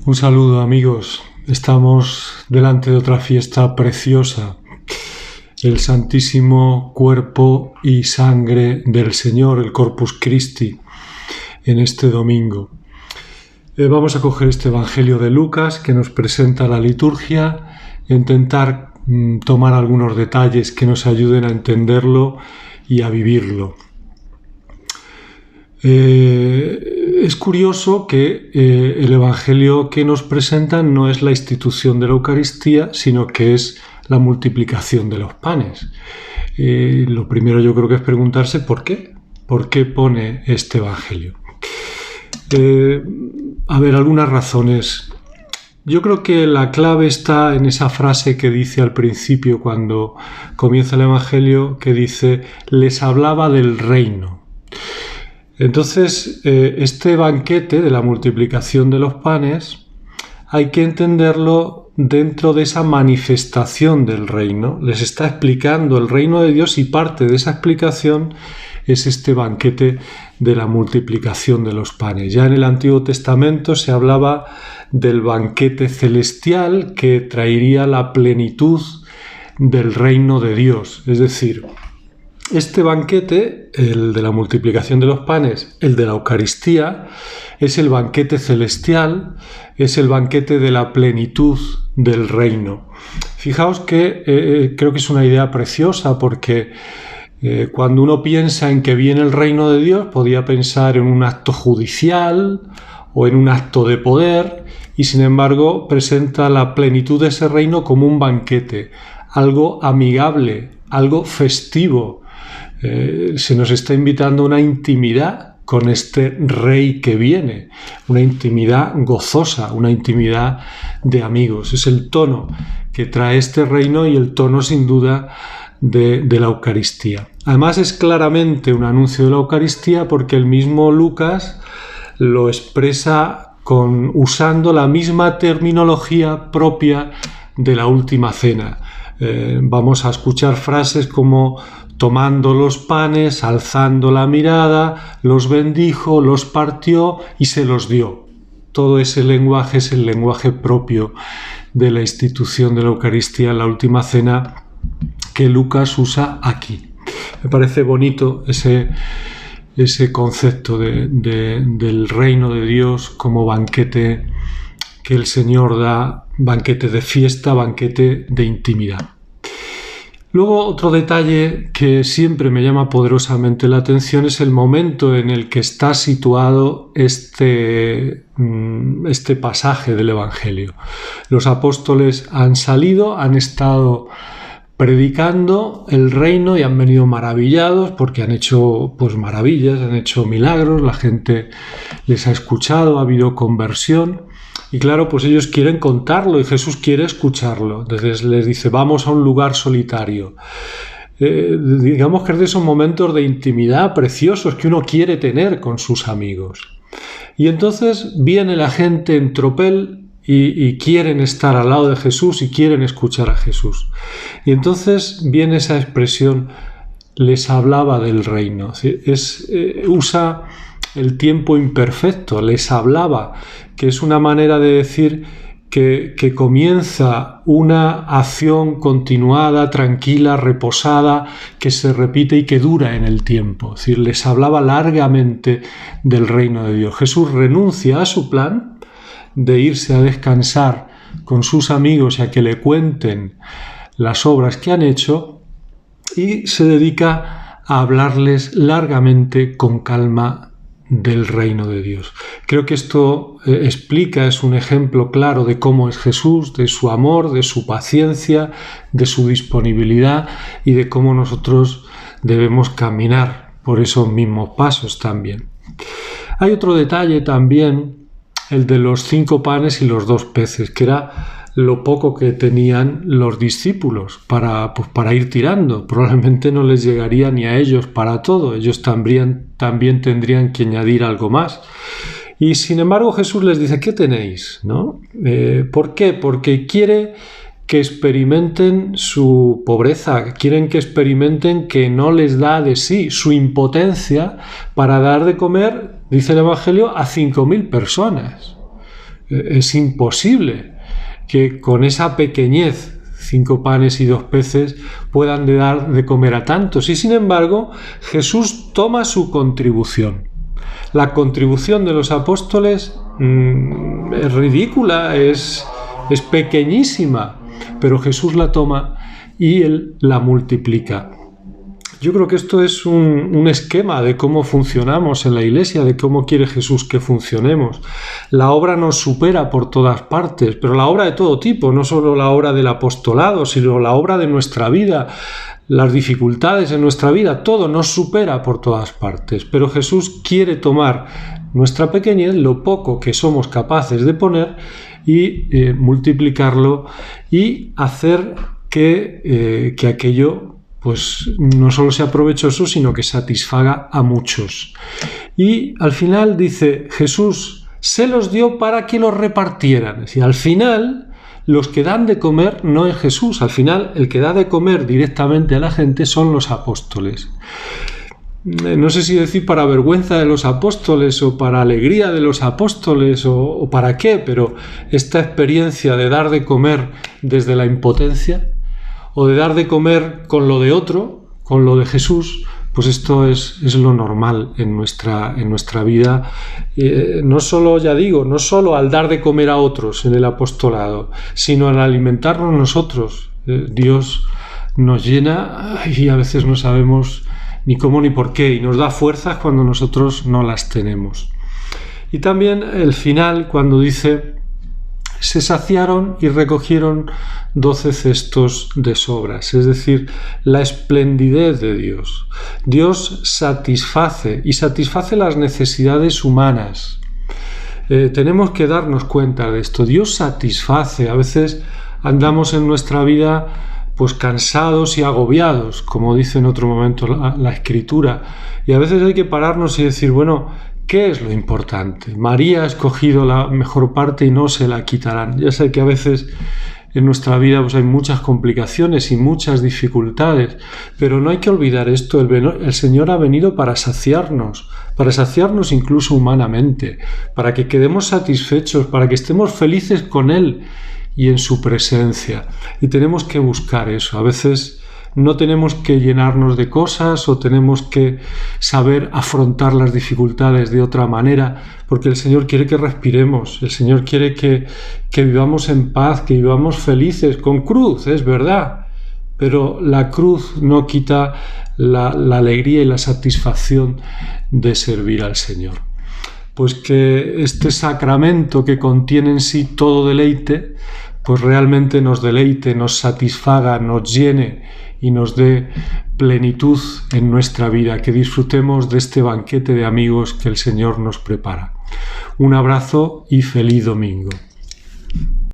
Un saludo, amigos. Estamos delante de otra fiesta preciosa, el Santísimo Cuerpo y Sangre del Señor, el Corpus Christi, en este domingo. Vamos a coger este Evangelio de Lucas que nos presenta la liturgia e intentar tomar algunos detalles que nos ayuden a entenderlo y a vivirlo. Es curioso que el Evangelio que nos presentan no es la institución de la Eucaristía, sino que es la multiplicación de los panes. Lo primero yo creo que es preguntarse ¿por qué? ¿Por qué pone este Evangelio? Algunas razones. Yo creo que la clave está en esa frase que dice al principio cuando comienza el Evangelio, que dice, les hablaba del reino. Entonces, este banquete de la multiplicación de los panes hay que entenderlo dentro de esa manifestación del reino. Les está explicando el reino de Dios y parte de esa explicación es este banquete de la multiplicación de los panes. Ya en el Antiguo Testamento se hablaba del banquete celestial que traería la plenitud del reino de Dios. Es decir, este banquete, el de la multiplicación de los panes, el de la Eucaristía, es el banquete celestial, es el banquete de la plenitud del reino. Fijaos que creo que es una idea preciosa porque cuando uno piensa en que viene el reino de Dios, podía pensar en un acto judicial o en un acto de poder y sin embargo presenta la plenitud de ese reino como un banquete, algo amigable, algo festivo. Se nos está invitando a una intimidad con este rey que viene, una intimidad gozosa, una intimidad de amigos. Es el tono que trae este reino y el tono sin duda de la Eucaristía. Además es claramente un anuncio de la Eucaristía porque el mismo Lucas lo expresa usando la misma terminología propia de la última cena. Vamos a escuchar frases como tomando los panes, alzando la mirada, los bendijo, los partió y se los dio. Todo ese lenguaje es el lenguaje propio de la institución de la Eucaristía en la última cena que Lucas usa aquí. Me parece bonito ese concepto del reino de Dios como banquete que el Señor da, banquete de fiesta, banquete de intimidad. Luego, otro detalle que siempre me llama poderosamente la atención es el momento en el que está situado este pasaje del Evangelio. Los apóstoles han salido, han estado predicando el reino y han venido maravillados porque han hecho maravillas, han hecho milagros, la gente les ha escuchado, ha habido conversión. Y claro, pues ellos quieren contarlo y Jesús quiere escucharlo. Entonces les dice, vamos a un lugar solitario. Digamos que es de esos momentos de intimidad preciosos que uno quiere tener con sus amigos. Y entonces viene la gente en tropel y quieren estar al lado de Jesús y quieren escuchar a Jesús. Y entonces viene esa expresión, les hablaba del reino. Usa el tiempo imperfecto, les hablaba, que es una manera de decir que comienza una acción continuada, tranquila, reposada, que se repite y que dura en el tiempo. Es decir, les hablaba largamente del reino de Dios. Jesús renuncia a su plan de irse a descansar con sus amigos y a que le cuenten las obras que han hecho y se dedica a hablarles largamente con calma del reino de Dios. Creo que esto es un ejemplo claro de cómo es Jesús, de su amor, de su paciencia, de su disponibilidad y de cómo nosotros debemos caminar por esos mismos pasos también. Hay otro detalle también, el de los 5 panes y los 2 peces, que era lo poco que tenían los discípulos para ir tirando. Probablemente no les llegaría ni a ellos para todo. Ellos también tendrían que añadir algo más. Y sin embargo Jesús les dice, ¿qué tenéis? ¿No? ¿Por qué? Porque quiere que experimenten su pobreza, quieren que experimenten que no les da de sí, su impotencia para dar de comer, dice el Evangelio, a 5.000 personas. Es imposible que con esa pequeñez, 5 panes y 2 peces, puedan dar de comer a tantos. Y sin embargo, Jesús toma su contribución. La contribución de los apóstoles es ridícula, es pequeñísima, pero Jesús la toma y Él la multiplica. Yo creo que esto es un esquema de cómo funcionamos en la Iglesia, de cómo quiere Jesús que funcionemos. La obra nos supera por todas partes, pero la obra de todo tipo, no solo la obra del apostolado, sino la obra de nuestra vida, las dificultades en nuestra vida, todo nos supera por todas partes. Pero Jesús quiere tomar nuestra pequeñez, lo poco que somos capaces de poner, y multiplicarlo y hacer que aquello pues no solo sea provechoso, sino que satisfaga a muchos. Y al final dice, Jesús se los dio para que los repartieran. Es decir, al final, los que dan de comer no es Jesús. Al final, el que da de comer directamente a la gente son los apóstoles. No sé si decir para vergüenza de los apóstoles o para alegría de los apóstoles o para qué, pero esta experiencia de dar de comer desde la impotencia, o de dar de comer con lo de otro, con lo de Jesús, pues esto es lo normal en nuestra vida. No solo, ya digo, no solo al dar de comer a otros en el apostolado, sino al alimentarnos nosotros. Dios nos llena y a veces no sabemos ni cómo ni por qué, y nos da fuerzas cuando nosotros no las tenemos. Y también el final, cuando dice, se saciaron y recogieron 12 cestos de sobras, es decir, la esplendidez de Dios. Dios satisface y satisface las necesidades humanas. Tenemos que darnos cuenta de esto. Dios satisface. A veces andamos en nuestra vida pues cansados y agobiados, como dice en otro momento la Escritura. Y a veces hay que pararnos y decir, bueno, ¿qué es lo importante? María ha escogido la mejor parte y no se la quitarán. Ya sé que a veces en nuestra vida pues hay muchas complicaciones y muchas dificultades, pero no hay que olvidar esto. El Señor ha venido para saciarnos incluso humanamente, para que quedemos satisfechos, para que estemos felices con Él y en su presencia. Y tenemos que buscar eso. A veces no tenemos que llenarnos de cosas o tenemos que saber afrontar las dificultades de otra manera, porque el Señor quiere que respiremos, el Señor quiere que vivamos en paz, que vivamos felices, con cruz, es verdad, pero la cruz no quita la alegría y la satisfacción de servir al Señor. Pues que este sacramento que contiene en sí todo deleite, pues realmente nos deleite, nos satisfaga, nos llene y nos dé plenitud en nuestra vida, que disfrutemos de este banquete de amigos que el Señor nos prepara. Un abrazo y feliz domingo.